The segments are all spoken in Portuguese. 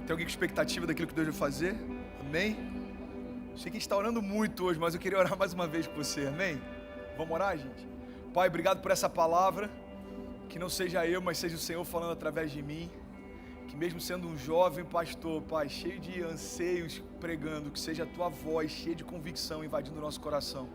Tem alguém com expectativa daquilo que Deus vai fazer? Amém? Sei que a gente está orando muito hoje, mas eu queria orar mais uma vez com você, amém? Vamos orar, gente? Pai, obrigado por essa palavra, que não seja eu, mas seja o Senhor falando através de mim, que mesmo sendo um jovem pastor, Pai, cheio de anseios pregando, que seja a Tua voz cheia de convicção invadindo o nosso coração.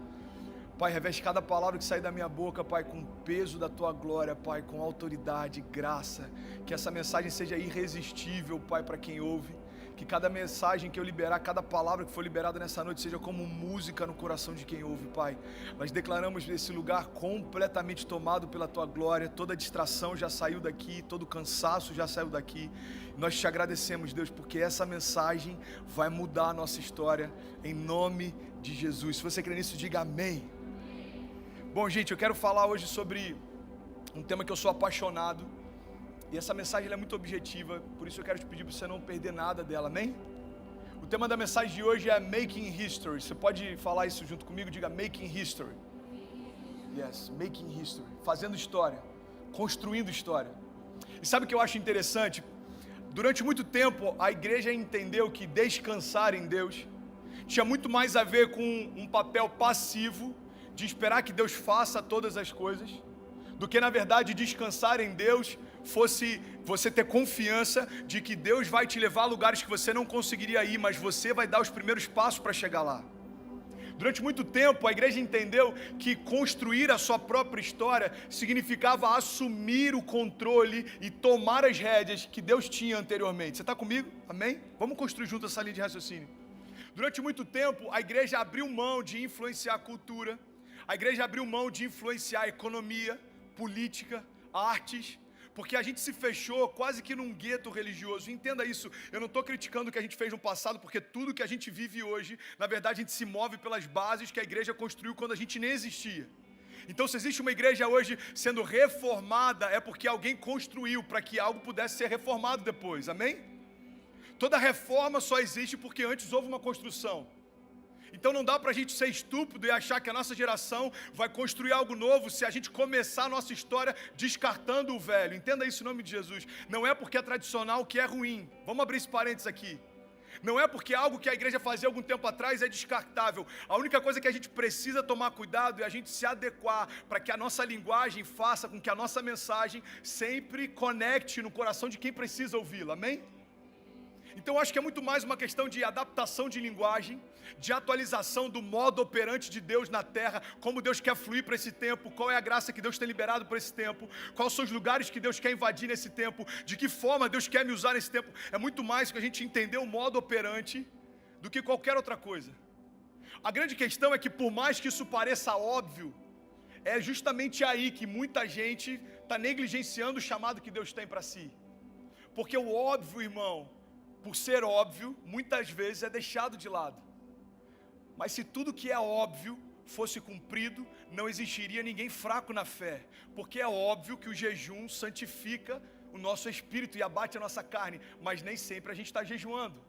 Pai, reveste cada palavra que sai da minha boca, Pai, com o peso da Tua glória, Pai, com autoridade, graça. Que essa mensagem seja irresistível, Pai, para quem ouve. Que cada mensagem que eu liberar, cada palavra que for liberada nessa noite seja como música no coração de quem ouve, Pai. Nós declaramos esse lugar completamente tomado pela Tua glória. Toda distração já saiu daqui, todo cansaço já saiu daqui. Nós te agradecemos, Deus, porque essa mensagem vai mudar a nossa história, em nome de Jesus. Se você crê nisso, diga amém. Bom, gente, eu quero falar hoje sobre um tema que eu sou apaixonado. E essa mensagem é muito objetiva, por isso eu quero te pedir para você não perder nada dela, amém? O tema da mensagem de hoje é Making History. Você pode falar isso junto comigo? Diga Making History. Yes, Making History. Fazendo história, construindo história. E sabe o que eu acho interessante? Durante muito tempo, a igreja entendeu que descansar em Deus tinha muito mais a ver com um papel passivo, de esperar que Deus faça todas as coisas, do que na verdade descansar em Deus fosse você ter confiança de que Deus vai te levar a lugares que você não conseguiria ir, mas você vai dar os primeiros passos para chegar lá. Durante muito tempo a igreja entendeu que construir a sua própria história significava assumir o controle e tomar as rédeas que Deus tinha anteriormente. Você está comigo? Amém? Vamos construir junto essa linha de raciocínio. Durante muito tempo a igreja abriu mão de influenciar a cultura. A igreja abriu mão de influenciar a economia, política, artes, porque a gente se fechou quase que num gueto religioso. Entenda isso, eu não estou criticando o que a gente fez no passado, porque tudo que a gente vive hoje, na verdade a gente se move pelas bases que a igreja construiu quando a gente nem existia. Então se existe uma igreja hoje sendo reformada, é porque alguém construiu para que algo pudesse ser reformado depois, amém? Toda reforma só existe porque antes houve uma construção. Então não dá para a gente ser estúpido e achar que a nossa geração vai construir algo novo se a gente começar a nossa história descartando o velho. Entenda isso em nome de Jesus. Não é porque é tradicional que é ruim. Vamos abrir esse parênteses aqui. Não é porque algo que a igreja fazia algum tempo atrás é descartável. A única coisa que a gente precisa tomar cuidado é a gente se adequar para que a nossa linguagem faça com que a nossa mensagem sempre conecte no coração de quem precisa ouvi-la. Amém? Então eu acho que é muito mais uma questão de adaptação de linguagem, de atualização do modo operante de Deus na terra, como Deus quer fluir para esse tempo, qual é a graça que Deus tem liberado para esse tempo, quais são os lugares que Deus quer invadir nesse tempo, de que forma Deus quer me usar nesse tempo. É muito mais que a gente entender o modo operante do que qualquer outra coisa. A grande questão é que por mais que isso pareça óbvio, é justamente aí que muita gente está negligenciando o chamado que Deus tem para si. Porque o óbvio, irmão, por ser óbvio, muitas vezes é deixado de lado. Mas se tudo que é óbvio fosse cumprido, não existiria ninguém fraco na fé. Porque é óbvio que o jejum santifica o nosso espírito e abate a nossa carne, mas nem sempre a gente está jejuando.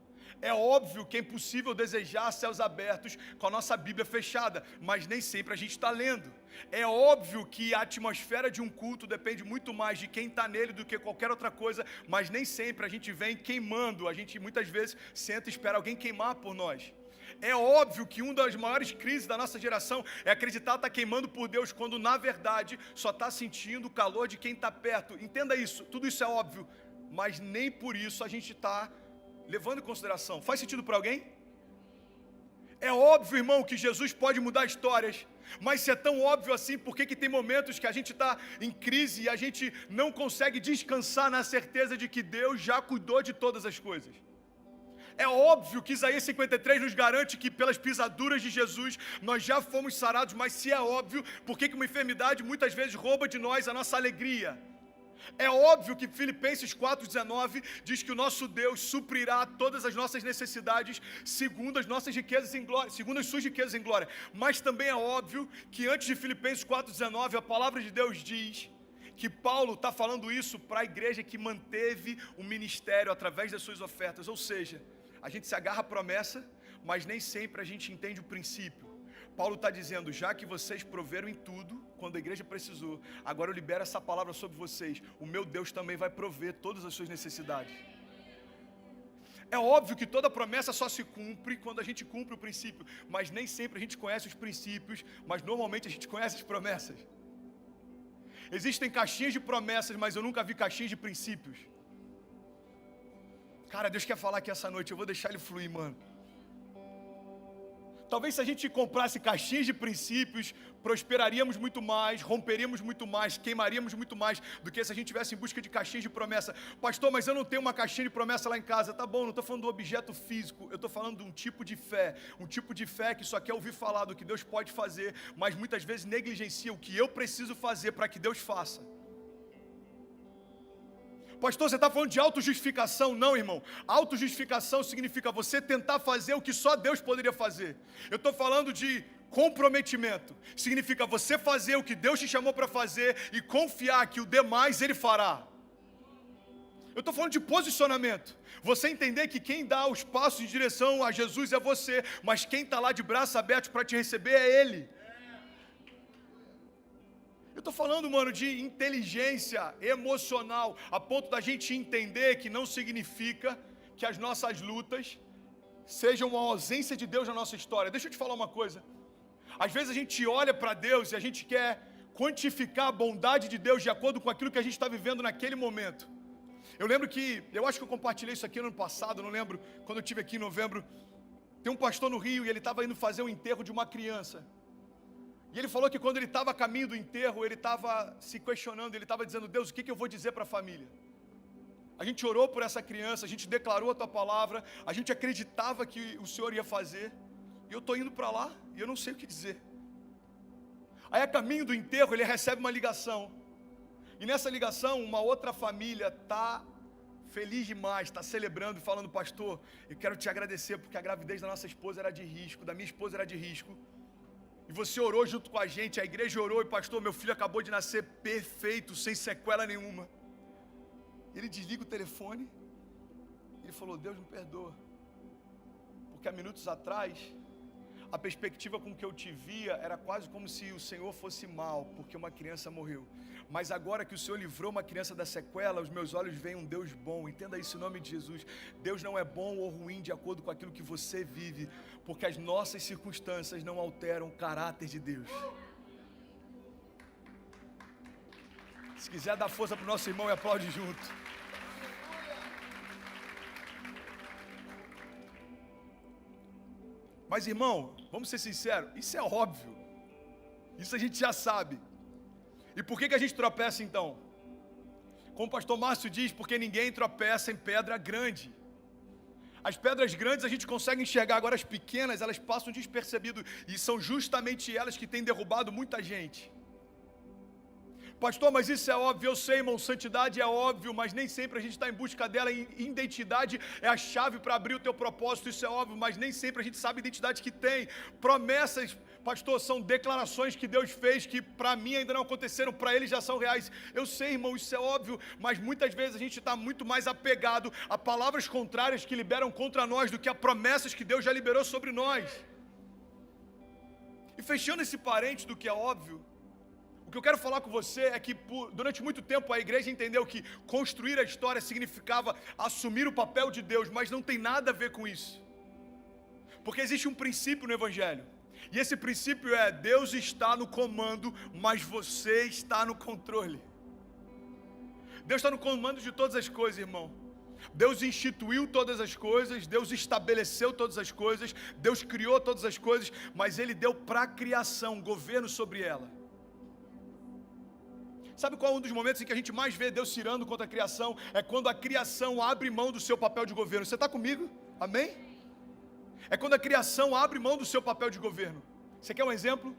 É óbvio que é impossível desejar céus abertos com a nossa Bíblia fechada, mas nem sempre a gente está lendo. É óbvio que a atmosfera de um culto depende muito mais de quem está nele do que qualquer outra coisa, mas nem sempre a gente vem queimando, a gente muitas vezes senta e espera alguém queimar por nós. É óbvio que uma das maiores crises da nossa geração é acreditar estar queimando por Deus, quando na verdade só está sentindo o calor de quem está perto. Entenda isso, tudo isso é óbvio, mas nem por isso a gente está levando em consideração. Faz sentido para alguém? É óbvio, irmão, que Jesus pode mudar histórias, mas se é tão óbvio assim, por que tem momentos que a gente está em crise e a gente não consegue descansar na certeza de que Deus já cuidou de todas as coisas? É óbvio que Isaías 53 nos garante que pelas pisaduras de Jesus nós já fomos sarados, mas se é óbvio, por que uma enfermidade muitas vezes rouba de nós a nossa alegria? É óbvio que Filipenses 4,19 diz que o nosso Deus suprirá todas as nossas necessidades segundo as nossas riquezas em glória, segundo as suas riquezas em glória. Mas também é óbvio que antes de Filipenses 4,19 a palavra de Deus diz que Paulo está falando isso para a igreja que manteve o ministério através das suas ofertas. Ou seja, a gente se agarra à promessa, mas nem sempre a gente entende o princípio. Paulo está dizendo, já que vocês proveram em tudo, quando a igreja precisou, agora eu libero essa palavra sobre vocês, o meu Deus também vai prover todas as suas necessidades. É óbvio que toda promessa só se cumpre quando a gente cumpre o princípio, mas nem sempre a gente conhece os princípios, mas normalmente a gente conhece as promessas. Existem caixinhas de promessas, mas eu nunca vi caixinhas de princípios. Cara, Deus quer falar aqui essa noite, eu vou deixar ele fluir, mano. Talvez se a gente comprasse caixinhas de princípios, prosperaríamos muito mais, romperíamos muito mais, queimaríamos muito mais do que se a gente estivesse em busca de caixinhas de promessa. Pastor, mas eu não tenho uma caixinha de promessa lá em casa. Tá bom, não estou falando do objeto físico, eu estou falando de um tipo de fé que só quer ouvir falar do que Deus pode fazer, mas muitas vezes negligencia o que eu preciso fazer para que Deus faça. Pastor, você está falando de autojustificação? Não, irmão. Autojustificação significa você tentar fazer o que só Deus poderia fazer. Eu estou falando de comprometimento. Significa você fazer o que Deus te chamou para fazer e confiar que o demais Ele fará. Eu estou falando de posicionamento. Você entender que quem dá os passos em direção a Jesus é você, mas quem está lá de braços abertos para te receber é Ele. Eu estou falando, mano, de inteligência emocional, a ponto da gente entender que não significa que as nossas lutas sejam uma ausência de Deus na nossa história. Deixa eu te falar uma coisa. Às vezes a gente olha para Deus e a gente quer quantificar a bondade de Deus de acordo com aquilo que a gente está vivendo naquele momento. Eu acho que eu compartilhei isso aqui no ano passado, não lembro, quando eu estive aqui em novembro. Tem um pastor no Rio e ele estava indo fazer o enterro de uma criança. E ele falou que quando ele estava a caminho do enterro, ele estava se questionando, ele estava dizendo: Deus, o que eu vou dizer para a família? A gente orou por essa criança, a gente declarou a tua palavra, a gente acreditava que o Senhor ia fazer, e eu estou indo para lá e eu não sei o que dizer. Aí a caminho do enterro ele recebe uma ligação, e nessa ligação uma outra família está feliz demais, está celebrando e falando: pastor, eu quero te agradecer porque a gravidez da nossa esposa era de risco, da minha esposa era de risco. E você orou junto com a gente, a igreja orou, e pastor, meu filho acabou de nascer perfeito, sem sequela nenhuma. Ele desliga o telefone, ele falou: Deus me perdoa, porque há minutos atrás, a perspectiva com que eu te via era quase como se o Senhor fosse mal, porque uma criança morreu. Mas agora que o Senhor livrou uma criança da sequela, os meus olhos veem um Deus bom. Entenda isso em nome de Jesus. Deus não é bom ou ruim de acordo com aquilo que você vive, porque as nossas circunstâncias não alteram o caráter de Deus. Se quiser dar força para o nosso irmão e aplaude junto. Mas irmão, vamos ser sinceros, isso é óbvio. Isso a gente já sabe. E por que a gente tropeça então? Como o pastor Márcio diz, porque ninguém tropeça em pedra grande. As pedras grandes a gente consegue enxergar, agora as pequenas elas passam despercebido, e são justamente elas que têm derrubado muita gente. Pastor, mas isso é óbvio, eu sei, irmão, santidade é óbvio, mas nem sempre a gente está em busca dela. Identidade é a chave para abrir o teu propósito, isso é óbvio, mas nem sempre a gente sabe a identidade que tem. Promessas, pastor, são declarações que Deus fez, que para mim ainda não aconteceram, para Ele já são reais. Eu sei, irmão, isso é óbvio, mas muitas vezes a gente está muito mais apegado a palavras contrárias que liberam contra nós do que a promessas que Deus já liberou sobre nós. E fechando esse parênteses do que é óbvio, o que eu quero falar com você é que durante muito tempo a igreja entendeu que construir a história significava assumir o papel de Deus, mas não tem nada a ver com isso. Porque existe um princípio no Evangelho, e esse princípio é: Deus está no comando, mas você está no controle. Deus está no comando de todas as coisas, irmão. Deus instituiu todas as coisas, Deus estabeleceu todas as coisas, Deus criou todas as coisas, mas Ele deu para a criação governo sobre ela. Sabe qual é um dos momentos em que a gente mais vê Deus tirando contra a criação? É quando a criação abre mão do seu papel de governo. Você está comigo? Amém? É quando a criação abre mão do seu papel de governo. Você quer um exemplo?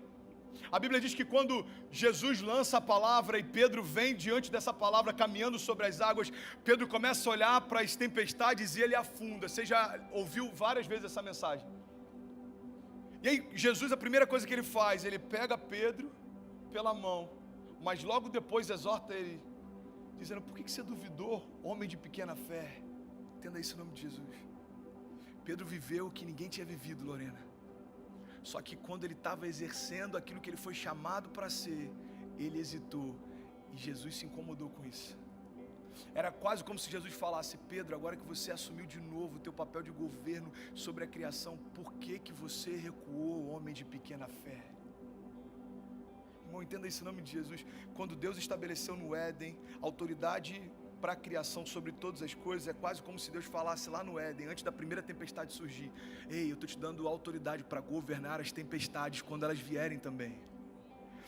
A Bíblia diz que quando Jesus lança a palavra e Pedro vem diante dessa palavra caminhando sobre as águas, Pedro começa a olhar para as tempestades e ele afunda. Você já ouviu várias vezes essa mensagem. E aí Jesus, a primeira coisa que ele faz, ele pega Pedro pela mão, mas logo depois exorta ele, dizendo: por que você duvidou, homem de pequena fé? Entenda isso em nome de Jesus. Pedro viveu o que ninguém tinha vivido, Lorena. Só que quando ele estava exercendo aquilo que ele foi chamado para ser, ele hesitou. E Jesus se incomodou com isso. Era quase como se Jesus falasse: Pedro, agora que você assumiu de novo o teu papel de governo sobre a criação, por que que você recuou, homem de pequena fé? Irmão, entenda isso em nome de Jesus. Quando Deus estabeleceu no Éden autoridade para a criação sobre todas as coisas, é quase como se Deus falasse lá no Éden, antes da primeira tempestade surgir: ei, eu estou te dando autoridade para governar as tempestades quando elas vierem também.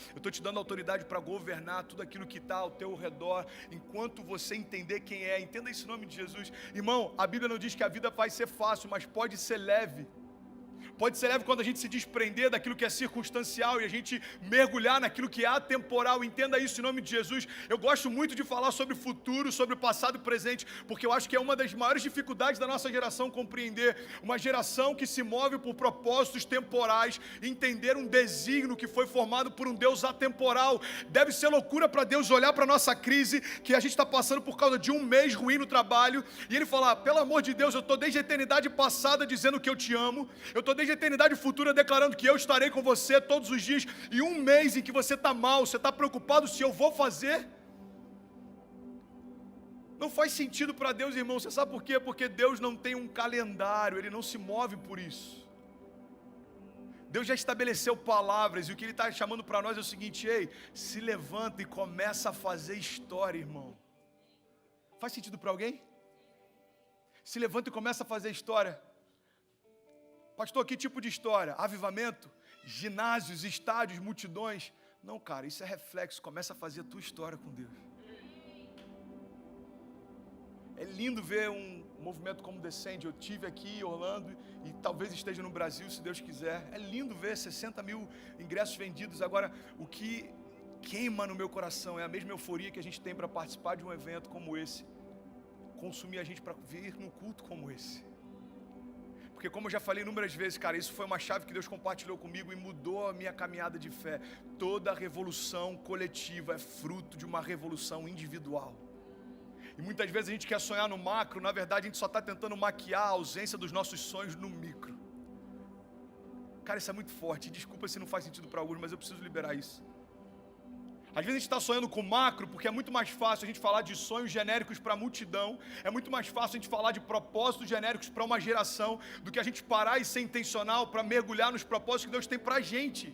Eu estou te dando autoridade para governar tudo aquilo que está ao teu redor, enquanto você entender quem é. Entenda isso em nome de Jesus. Irmão, a Bíblia não diz que a vida vai ser fácil, mas pode ser leve. Pode ser leve quando a gente se desprender daquilo que é circunstancial e a gente mergulhar naquilo que é atemporal. Entenda isso em nome de Jesus. Eu gosto muito de falar sobre futuro, sobre o passado e presente, porque eu acho que é uma das maiores dificuldades da nossa geração compreender. Uma geração que se move por propósitos temporais, entender um desígnio que foi formado por um Deus atemporal. Deve ser loucura para Deus olhar para a nossa crise, que a gente está passando por causa de um mês ruim no trabalho, e Ele falar: pelo amor de Deus, eu estou desde a eternidade passada dizendo que eu te amo, eu estou desde a eternidade futura declarando que eu estarei com você todos os dias, e um mês em que você está mal, você está preocupado se eu vou fazer. Não faz sentido para Deus, irmão. Você sabe por quê? Porque Deus não tem um calendário, Ele não se move por isso. Deus já estabeleceu palavras, e o que Ele está chamando para nós é o seguinte: ei, se levanta e começa a fazer história, irmão. Faz sentido para alguém? Se levanta e começa a fazer história. Pastor, que tipo de história? Avivamento? Ginásios, estádios, multidões? Não, cara, isso é reflexo. Começa a fazer a tua história com Deus. É lindo ver um movimento como Descende. Eu tive aqui em Orlando e talvez esteja no Brasil, se Deus quiser. É lindo ver 60 mil ingressos vendidos. Agora, o que queima no meu coração é a mesma euforia que a gente tem para participar de um evento como esse, consumir a gente para vir num culto como esse. Porque, como eu já falei inúmeras vezes, cara, isso foi uma chave que Deus compartilhou comigo e mudou a minha caminhada de fé. Toda revolução coletiva é fruto de uma revolução individual. E muitas vezes a gente quer sonhar no macro, na verdade a gente só está tentando maquiar a ausência dos nossos sonhos no micro. Cara, isso é muito forte. Desculpa se não faz sentido para alguns, mas eu preciso liberar isso. Às vezes a gente está sonhando com macro, porque é muito mais fácil a gente falar de sonhos genéricos para a multidão, é muito mais fácil a gente falar de propósitos genéricos para uma geração, do que a gente parar e ser intencional para mergulhar nos propósitos que Deus tem para a gente.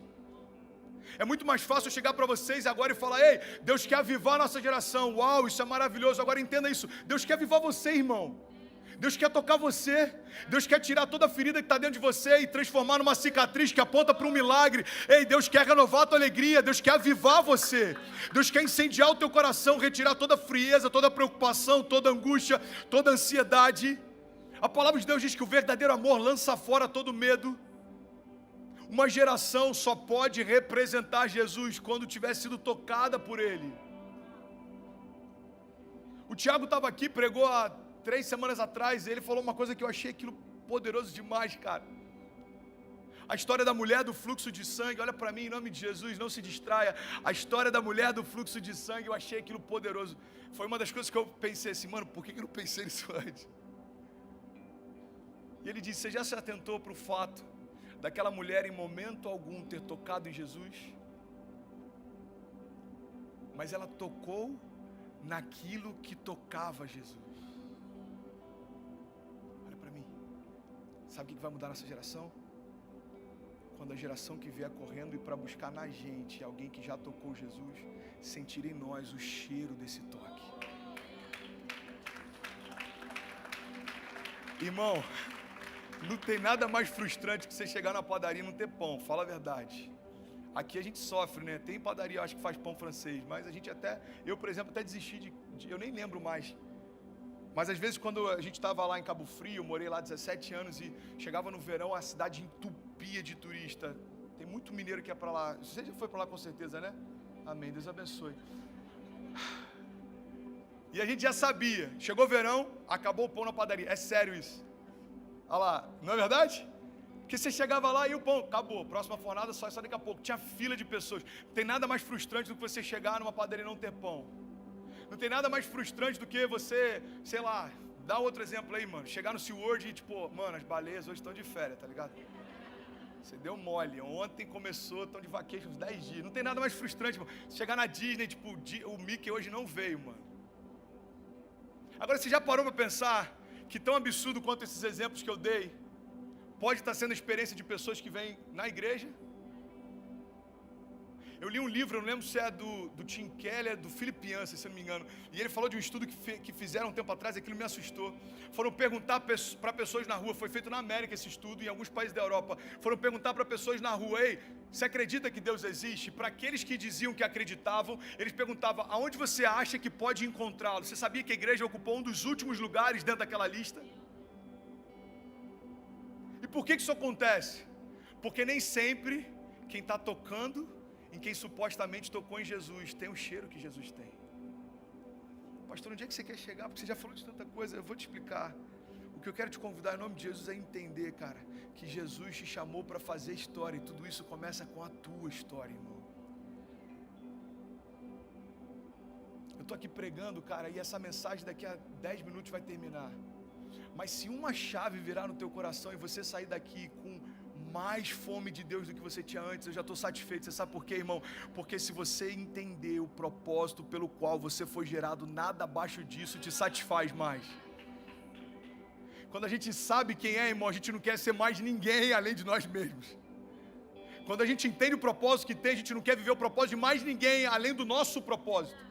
É muito mais fácil eu chegar para vocês agora e falar: ei, Deus quer avivar a nossa geração. Uau, isso é maravilhoso. Agora entenda isso: Deus quer avivar você, irmão. Deus quer tocar você. Deus quer tirar toda a ferida que está dentro de você e transformar numa cicatriz que aponta para um milagre. Ei, Deus quer renovar a tua alegria. Deus quer avivar você. Deus quer incendiar o teu coração, retirar toda a frieza, toda a preocupação, toda a angústia, toda a ansiedade. A palavra de Deus diz que o verdadeiro amor lança fora todo medo. Uma geração só pode representar Jesus quando tiver sido tocada por Ele. O Tiago estava aqui, pregou há 3 semanas atrás, ele falou uma coisa que eu achei aquilo poderoso demais, cara. A história da mulher do fluxo de sangue, olha para mim, em nome de Jesus, não se distraia. A história da mulher do fluxo de sangue, eu achei aquilo poderoso. Foi uma das coisas que eu pensei assim: mano, por que eu não pensei nisso antes? E ele disse: você já se atentou para o fato daquela mulher em momento algum ter tocado em Jesus? Mas ela tocou naquilo que tocava Jesus. Olha para mim. Sabe o que vai mudar nossa geração? Quando a geração que vier correndo e para buscar na gente alguém que já tocou Jesus, sentir em nós o cheiro desse toque. Irmão, não tem nada mais frustrante que você chegar na padaria e não ter pão, fala a verdade. Aqui a gente sofre, né? Tem padaria, eu acho que faz pão francês, mas a gente eu, por exemplo, até desisti eu nem lembro mais. Mas às vezes quando a gente estava lá em Cabo Frio, eu morei lá 17 anos e chegava no verão, a cidade entupia de turista. Tem muito mineiro que é para lá. Você já foi para lá com certeza, né? Amém, Deus abençoe. E a gente já sabia, chegou o verão, acabou o pão na padaria. É sério isso. Olha lá, não é verdade? Porque você chegava lá e o pão, acabou, próxima fornada só daqui a pouco. Tinha fila de pessoas. Não tem nada mais frustrante do que você chegar numa padaria e não ter pão. Não tem nada mais frustrante do que você, sei lá, dá outro exemplo aí, mano. Chegar no SeaWorld e tipo, mano, as baleias hoje estão de férias, tá ligado? Você deu mole, ontem começou, estão de vacation uns 10 dias. Não tem nada mais frustrante, mano. Chegar na Disney, tipo, o Mickey hoje não veio, mano. Agora, você já parou para pensar que tão absurdo quanto esses exemplos que eu dei, pode estar sendo a experiência de pessoas que vêm na igreja? Eu li um livro, eu não lembro se é do Tim Keller, do Philip Yancey, se eu não me engano. E ele falou de um estudo que fizeram um tempo atrás, aquilo me assustou. Foram perguntar para pessoas na rua, foi feito na América esse estudo, em alguns países da Europa. Foram perguntar para pessoas na rua, ei, você acredita que Deus existe? Para aqueles que diziam que acreditavam, eles perguntavam, aonde você acha que pode encontrá-lo? Você sabia que a igreja ocupou um dos últimos lugares dentro daquela lista? E por que isso acontece? Porque nem sempre quem está tocando em quem supostamente tocou em Jesus tem o cheiro que Jesus tem. Pastor, onde é que você quer chegar? Porque você já falou de tanta coisa, eu vou te explicar. O que eu quero te convidar em nome de Jesus é entender, cara, que Jesus te chamou para fazer história, e tudo isso começa com a tua história, irmão. Eu estou aqui pregando, cara, e essa mensagem daqui a 10 minutos vai terminar. Mas se uma chave virar no teu coração e você sair daqui com mais fome de Deus do que você tinha antes, eu já estou satisfeito. Você sabe por quê, irmão? Porque se você entender o propósito pelo qual você foi gerado, nada abaixo disso te satisfaz mais. Quando a gente sabe quem é, irmão, a gente não quer ser mais ninguém além de nós mesmos. Quando a gente entende o propósito que tem, a gente não quer viver o propósito de mais ninguém além do nosso propósito.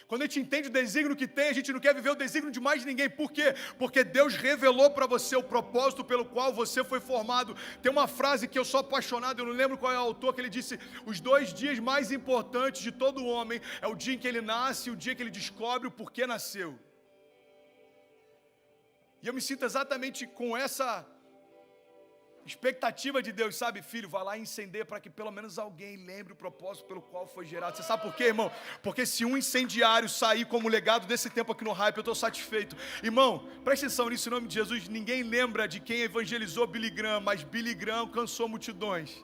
Quando a gente entende o desígnio que tem, a gente não quer viver o desígnio de mais ninguém. Por quê? Porque Deus revelou para você o propósito pelo qual você foi formado. Tem uma frase que eu sou apaixonado, eu não lembro qual é o autor, que ele disse: os 2 dias mais importantes de todo homem é o dia em que ele nasce e o dia que ele descobre o porquê nasceu. E eu me sinto exatamente com essa expectativa de Deus, sabe, filho, vai lá e incendeia para que pelo menos alguém lembre o propósito pelo qual foi gerado. Você sabe por quê, irmão? Porque se um incendiário sair como legado desse tempo aqui no Hype, eu estou satisfeito. Irmão, presta atenção nisso, em nome de Jesus. Ninguém lembra de quem evangelizou Billy Graham, mas Billy Graham alcançou multidões.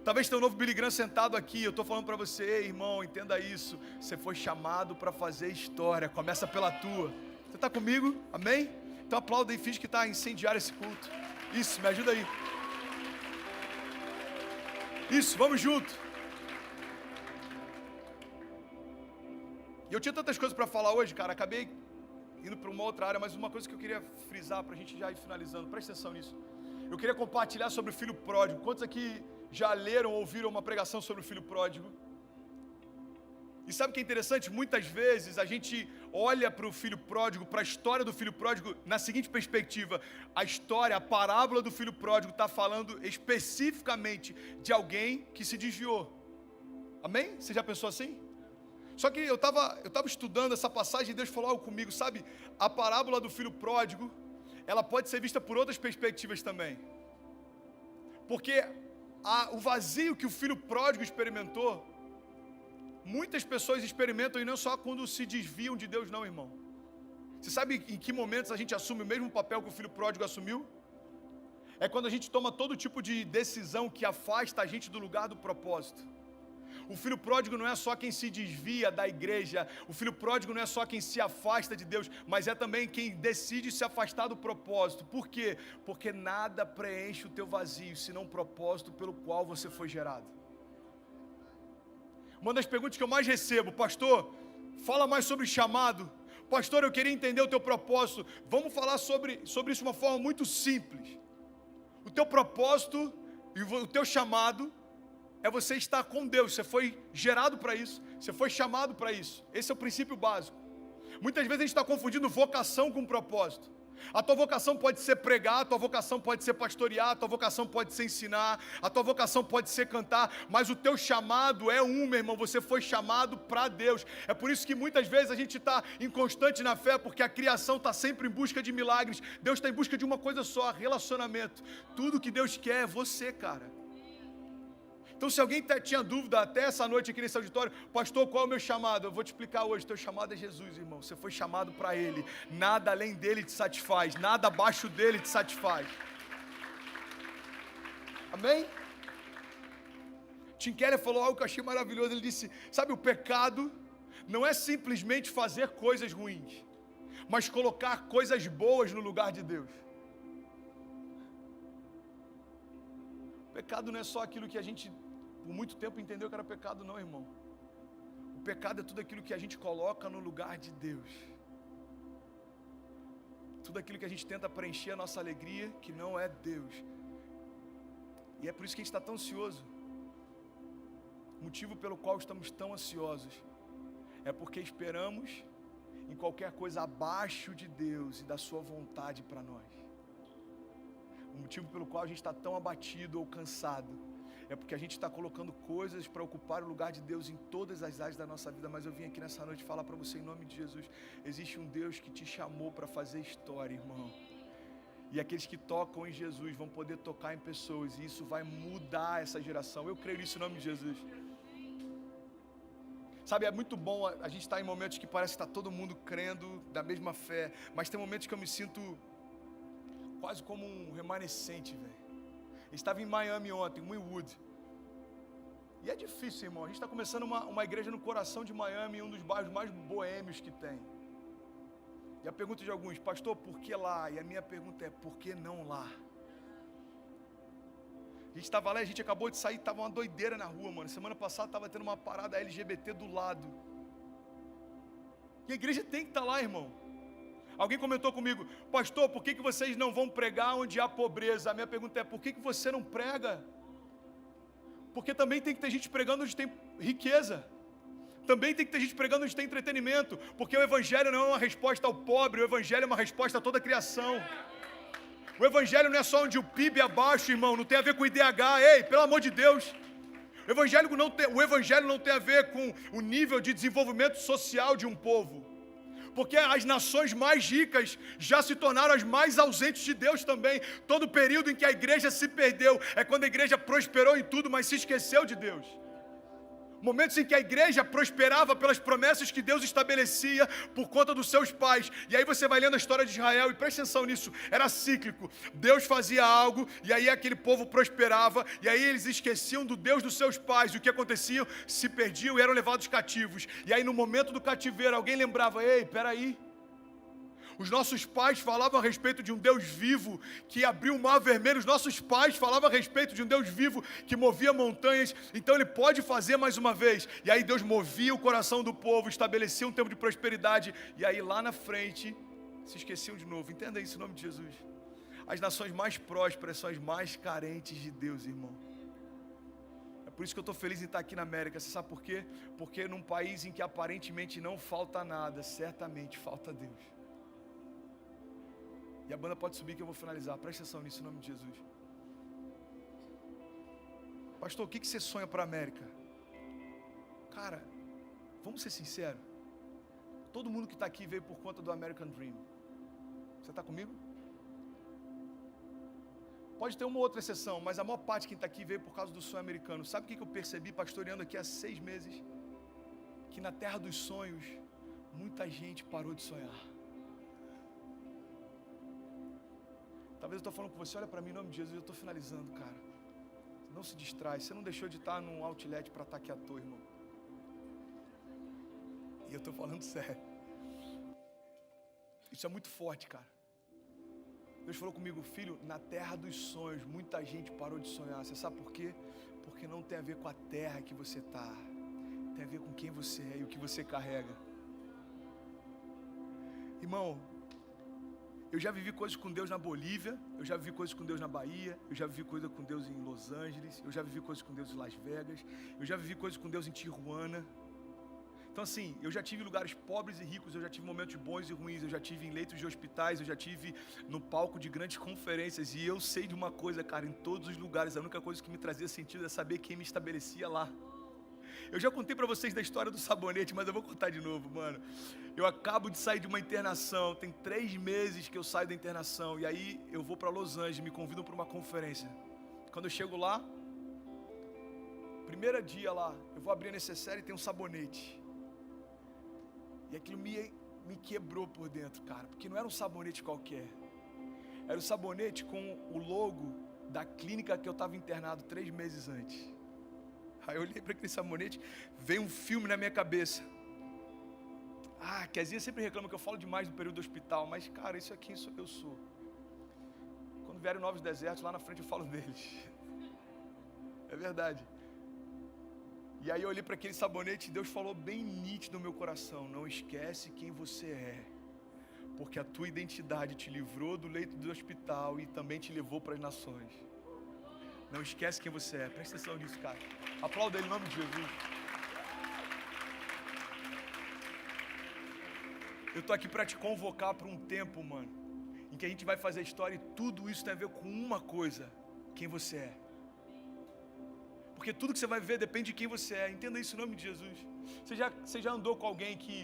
Talvez tenha um novo Billy Graham sentado aqui. Eu estou falando para você, ei, irmão, entenda isso. Você foi chamado para fazer história. Começa pela tua. Você está comigo? Amém? Então aplauda e finge que está incendiário esse culto. Isso, me ajuda aí. Isso, vamos junto. E eu tinha tantas coisas para falar hoje, cara. Acabei indo para uma outra área, mas uma coisa que eu queria frisar para a gente já ir finalizando. Presta atenção nisso. Eu queria compartilhar sobre o filho pródigo. Quantos aqui já leram ou ouviram uma pregação sobre o filho pródigo? E sabe o que é interessante? Muitas vezes a gente olha para o filho pródigo, para a história do filho pródigo, na seguinte perspectiva: a história, a parábola do filho pródigo está falando especificamente de alguém que se desviou. Amém? Você já pensou assim? Só que eu estava estudando essa passagem e Deus falou algo comigo, sabe? A parábola do filho pródigo, ela pode ser vista por outras perspectivas também. Porque o vazio que o filho pródigo experimentou, muitas pessoas experimentam, e não só quando se desviam de Deus não, irmão. Você sabe em que momentos a gente assume o mesmo papel que o filho pródigo assumiu? É quando a gente toma todo tipo de decisão que afasta a gente do lugar do propósito. O filho pródigo não é só quem se desvia da igreja, o filho pródigo não é só quem se afasta de Deus, mas é também quem decide se afastar do propósito. Por quê? Porque nada preenche o teu vazio, senão o propósito pelo qual você foi gerado. Uma das perguntas que eu mais recebo: pastor, fala mais sobre chamado. Pastor, eu queria entender o teu propósito. Vamos falar sobre isso de uma forma muito simples. O teu propósito e o teu chamado é você estar com Deus. Você foi gerado para isso, você foi chamado para isso. Esse é o princípio básico. Muitas vezes a gente está confundindo vocação com propósito. A tua vocação pode ser pregar, a tua vocação pode ser pastorear, a tua vocação pode ser ensinar, a tua vocação pode ser cantar, mas o teu chamado é meu irmão, você foi chamado para Deus. É por isso que muitas vezes a gente está inconstante na fé, porque a criação está sempre em busca de milagres. Deus está em busca de uma coisa só: relacionamento. Tudo que Deus quer é você, cara. Então, se alguém tinha dúvida até essa noite aqui nesse auditório: pastor, qual é o meu chamado? Eu vou te explicar hoje. Teu chamado é Jesus, irmão. Você foi chamado para Ele. Nada além dele te satisfaz, nada abaixo dele te satisfaz. Amém? Tim Keller falou algo que eu achei maravilhoso. Ele disse: sabe, o pecado não é simplesmente fazer coisas ruins, mas colocar coisas boas no lugar de Deus. O pecado não é só aquilo que a gente por muito tempo entendeu que era pecado, não, irmão. O pecado é tudo aquilo que a gente coloca no lugar de Deus. tudo aquilo que a gente tenta preencher a nossa alegria, que não é Deus. E é por isso que a gente está tão ansioso. O motivo pelo qual estamos tão ansiosos é porque esperamos em qualquer coisa abaixo de Deus e da sua vontade para nós. O motivo pelo qual a gente está tão abatido ou cansado é porque a gente está colocando coisas para ocupar o lugar de Deus em todas as áreas da nossa vida. Mas eu vim aqui nessa noite falar para você em nome de Jesus: existe um Deus que te chamou para fazer história, irmão. E aqueles que tocam em Jesus vão poder tocar em pessoas, e isso vai mudar essa geração. Eu creio nisso em nome de Jesus. Sabe, é muito bom a gente estar em momentos que parece que está todo mundo crendo da mesma fé, mas tem momentos que eu me sinto quase como um remanescente, velho. Eu estava em Miami ontem, em Wynwood. E é difícil, irmão. A gente está começando uma igreja no coração de Miami, um dos bairros mais boêmios que tem. E a pergunta de alguns: pastor, por que lá? E a minha pergunta é: por que não lá? A gente estava lá, a gente acabou de sair, estava uma doideira na rua, mano. Semana passada estava tendo uma parada LGBT do lado. E a igreja tem que estar lá, irmão. Alguém comentou comigo: pastor, por que vocês não vão pregar onde há pobreza? A minha pergunta é: por que você não prega? Porque também tem que ter gente pregando onde tem riqueza. Também tem que ter gente pregando onde tem entretenimento. Porque o evangelho não é uma resposta ao pobre, o evangelho é uma resposta a toda a criação. O evangelho não é só onde o PIB é baixo, irmão, não tem a ver com o IDH, ei, pelo amor de Deus. O evangelho não tem a ver com o nível de desenvolvimento social de um povo. Porque as nações mais ricas já se tornaram as mais ausentes de Deus também. Todo período em que a igreja se perdeu é quando a igreja prosperou em tudo, mas se esqueceu de Deus. Momentos em que a igreja prosperava pelas promessas que Deus estabelecia por conta dos seus pais. E aí você vai lendo a história de Israel e presta atenção nisso, era cíclico. Deus fazia algo e aí aquele povo prosperava, e aí eles esqueciam do Deus dos seus pais. E o que acontecia? Se perdiam e eram levados cativos. E aí no momento do cativeiro alguém lembrava: ei, peraí, os nossos pais falavam a respeito de um Deus vivo que abriu o mar vermelho. Os nossos pais falavam a respeito de um Deus vivo que movia montanhas. Então Ele pode fazer mais uma vez. E aí Deus movia o coração do povo, estabelecia um tempo de prosperidade. E aí lá na frente se esqueciam de novo. Entenda isso em nome de Jesus. As nações mais prósperas são as mais carentes de Deus, irmão. É por isso que eu estou feliz em estar aqui na América. Você sabe por quê? Porque num país em que aparentemente não falta nada, certamente falta Deus. E a banda pode subir que eu vou finalizar. Presta atenção nisso em nome de Jesus. Pastor, o que você sonha para a América? Cara, vamos ser sinceros. Todo mundo que está aqui veio por conta do American Dream. Você está comigo? Pode ter uma outra exceção, mas a maior parte de quem está aqui veio por causa do sonho americano. Sabe o que eu percebi pastoreando aqui há 6 meses? Que na terra dos sonhos, muita gente parou de sonhar. Talvez eu estou falando com você, olha para mim em nome de Jesus, eu estou finalizando, cara. Não se distrai, você não deixou de estar num outlet para estar aqui à toa, irmão. E eu estou falando sério. Isso é muito forte, cara. Deus falou comigo: filho, na terra dos sonhos, muita gente parou de sonhar. Você sabe por quê? Porque não tem a ver com a terra que você está. Tem a ver com quem você é e o que você carrega. Irmão, eu já vivi coisas com Deus na Bolívia, eu já vivi coisas com Deus na Bahia, eu já vivi coisas com Deus em Los Angeles, eu já vivi coisas com Deus em Las Vegas, eu já vivi coisas com Deus em Tijuana. Então assim, eu já tive lugares pobres e ricos, eu já tive momentos bons e ruins, eu já tive em leitos de hospitais, eu já tive no palco de grandes conferências, e eu sei de uma coisa, cara, em todos os lugares, a única coisa que me trazia sentido é saber quem me estabelecia lá. Eu já contei pra vocês da história do sabonete, mas eu vou contar de novo, mano. Eu acabo de sair de uma internação, tem 3 meses que eu saio da internação, e aí eu vou pra Los Angeles, me convidam pra uma conferência. Quando eu chego lá, primeiro dia lá, eu vou abrir a necessaire e tem um sabonete. E aquilo me quebrou por dentro, cara, porque não era um sabonete qualquer. Era o sabonete com o logo da clínica que eu estava internado 3 meses antes. Aí eu olhei para aquele sabonete, veio um filme na minha cabeça. Kezinha sempre reclama que eu falo demais do período do hospital, mas cara, isso aqui eu sou. Quando vierem novos desertos, lá na frente eu falo deles. É verdade. E aí eu olhei para aquele sabonete e Deus falou bem nítido no meu coração: não esquece quem você é, Porque a tua identidade te livrou do leito do hospital e também te levou para as nações. Não esquece quem você é. Presta atenção nisso, cara. Aplauda ele em nome de Jesus. Eu tô aqui para te convocar para um tempo, mano, em que a gente vai fazer história e tudo isso tem a ver com uma coisa: quem você é. Porque tudo que você vai viver depende de quem você é. Entenda isso em nome de Jesus. Você já andou com alguém que,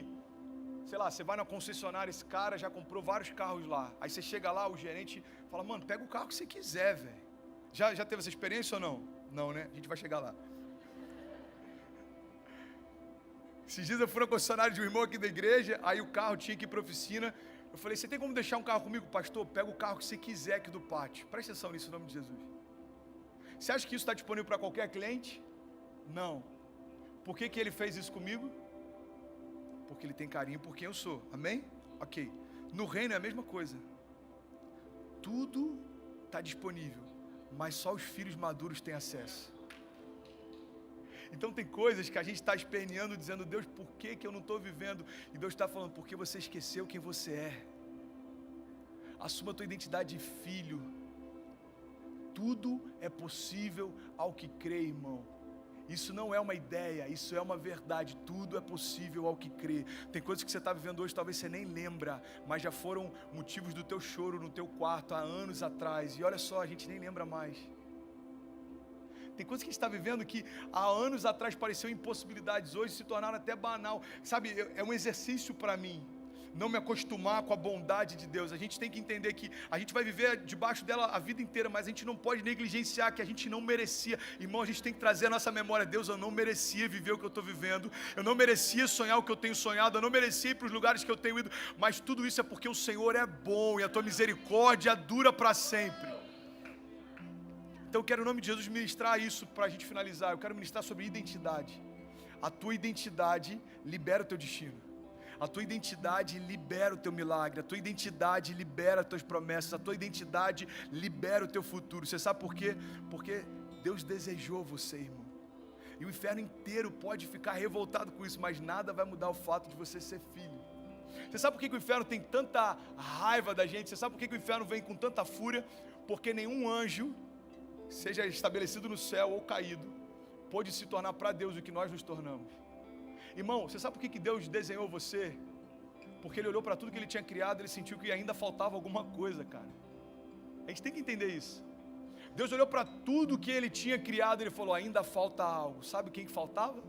sei lá, você vai na concessionária, esse cara já comprou vários carros lá. Aí você chega lá, o gerente fala, mano, pega o carro que você quiser, velho. Já teve essa experiência ou não? Não, né? A gente vai chegar lá. Esses dias eu fui na concessionária de um irmão aqui da igreja, aí o carro tinha que ir para a oficina. Eu falei, você tem como deixar um carro comigo? Pastor, pega o carro que você quiser aqui do pátio. Presta atenção nisso em nome de Jesus. Você acha que isso está disponível para qualquer cliente? Não. Por que ele fez isso comigo? Porque ele tem carinho por quem eu sou. Amém? Ok. No reino é a mesma coisa. Tudo está disponível, mas só os filhos maduros têm acesso. Então tem coisas que a gente está esperneando, dizendo, Deus, por que eu não estou vivendo? E Deus está falando, porque você esqueceu quem você é. Assuma a tua identidade de filho. Tudo é possível ao que crê, irmão. Isso não é uma ideia, isso é uma verdade. Tudo é possível ao que crê. Tem coisas que você está vivendo hoje, talvez você nem lembra, mas já foram motivos do teu choro no teu quarto há anos atrás. E olha só, a gente nem lembra mais. Tem coisas que a gente está vivendo que há anos atrás pareciam impossibilidades, hoje se tornaram até banal. Sabe, é um exercício para mim não me acostumar com a bondade de Deus. A gente tem que entender que a gente vai viver debaixo dela a vida inteira, mas a gente não pode negligenciar que a gente não merecia. Irmão, a gente tem que trazer a nossa memória. Deus, eu não merecia viver o que eu estou vivendo, eu não merecia sonhar o que eu tenho sonhado, eu não merecia ir para os lugares que eu tenho ido, mas tudo isso é porque o Senhor é bom e a tua misericórdia dura para sempre. Então eu quero em nome de Jesus ministrar isso para a gente finalizar. Eu quero ministrar sobre identidade. A tua identidade libera o teu destino. A tua identidade libera o teu milagre. A tua identidade libera as tuas promessas. A tua identidade libera o teu futuro. Você sabe por quê? Porque Deus desejou você, irmão. E o inferno inteiro pode ficar revoltado com isso, mas nada vai mudar o fato de você ser filho. Você sabe por que o inferno tem tanta raiva da gente? Você sabe por que o inferno vem com tanta fúria? Porque nenhum anjo, seja estabelecido no céu ou caído, pôde se tornar para Deus o que nós nos tornamos. Irmão, você sabe por que Deus desenhou você? Porque Ele olhou para tudo que Ele tinha criado, Ele sentiu que ainda faltava alguma coisa, cara. A gente tem que entender isso. Deus olhou para tudo que Ele tinha criado, Ele falou, ainda falta algo. Sabe quem que faltava?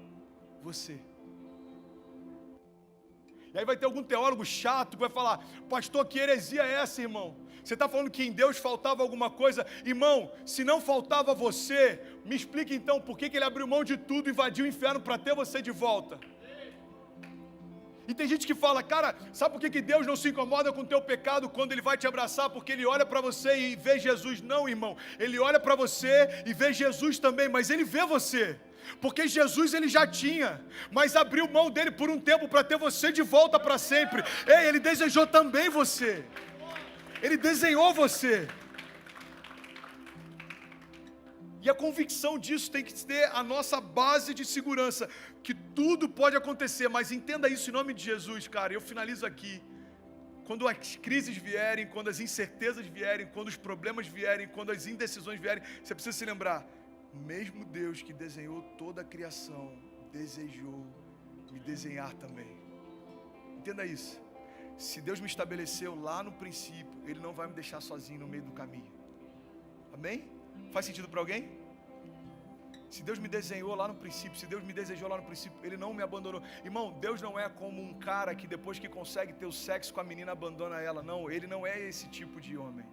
Você. E aí vai ter algum teólogo chato que vai falar, pastor, que heresia é essa, irmão? Você está falando que em Deus faltava alguma coisa? Irmão, se não faltava você, me explique então por que Ele abriu mão de tudo e invadiu o inferno para ter você de volta. E tem gente que fala, cara, sabe por que Deus não se incomoda com o teu pecado quando Ele vai te abraçar? Porque Ele olha para você e vê Jesus. Não, irmão, Ele olha para você e vê Jesus também, mas Ele vê você. Porque Jesus Ele já tinha, mas abriu mão dele por um tempo para ter você de volta para sempre. Ei, Ele desejou também você. Ele desenhou você. E a convicção disso tem que ser a nossa base de segurança, que tudo pode acontecer, mas entenda isso em nome de Jesus, cara. Eu finalizo aqui. Quando as crises vierem, quando as incertezas vierem, quando os problemas vierem, quando as indecisões vierem, você precisa se lembrar, o mesmo Deus que desenhou toda a criação, desejou me desenhar também. Entenda isso. Se Deus me estabeleceu lá no princípio, Ele não vai me deixar sozinho no meio do caminho. Amém? Faz sentido para alguém? Se Deus me desenhou lá no princípio, se Deus me desejou lá no princípio, Ele não me abandonou. Irmão, Deus não é como um cara que depois que consegue ter o sexo com a menina abandona ela. Não, Ele não é esse tipo de homem.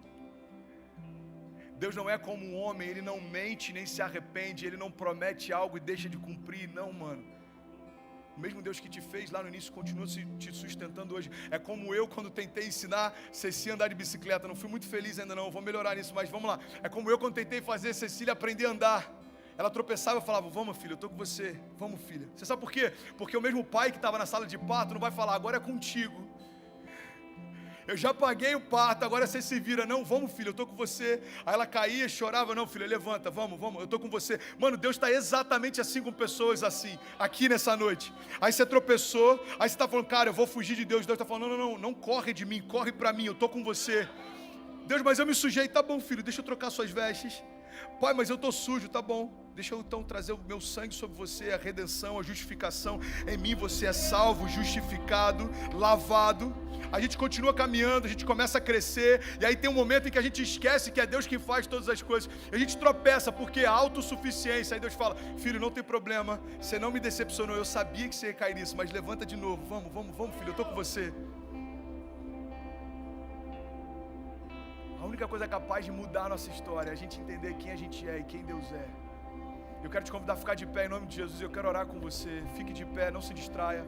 Deus não é como um homem, Ele não mente nem se arrepende, Ele não promete algo e deixa de cumprir. Não, mano. O mesmo Deus que te fez lá no início continua te sustentando hoje. É como eu quando tentei ensinar Cecília a andar de bicicleta. Não fui muito feliz ainda não, vou melhorar nisso, mas vamos lá. É como eu quando tentei fazer Cecília aprender a andar. Ela tropeçava e eu falava, vamos filha, eu estou com você. Vamos filha. Você sabe por quê? Porque o mesmo pai que estava na sala de parto não vai falar, agora é contigo. Eu já paguei o parto, agora você se vira. Não, vamos, filho, eu tô com você. Aí ela caía, chorava. Não, filho, levanta, vamos, eu tô com você. Mano, Deus está exatamente assim com pessoas assim, aqui nessa noite. Aí você tropeçou, aí você tá falando, cara, eu vou fugir de Deus. Deus tá falando, não corre de mim, corre pra mim, eu tô com você. Deus, mas eu me sujei. Tá bom, filho, deixa eu trocar suas vestes. Pai, mas eu estou sujo, tá bom. Deixa eu então trazer o meu sangue sobre você, a redenção, a justificação. Em mim você é salvo, justificado, lavado. A gente continua caminhando, a gente começa a crescer. E aí tem um momento em que a gente esquece que é Deus quem faz todas as coisas. E a gente tropeça porque é autossuficiência. Aí Deus fala, filho, não tem problema. Você não me decepcionou, eu sabia que você ia cair nisso. Mas levanta de novo, vamos, filho, eu estou com você. A única coisa capaz de mudar a nossa história é a gente entender quem a gente é e quem Deus é. Eu quero te convidar a ficar de pé em nome de Jesus. Eu quero orar com você. Fique de pé, não se distraia.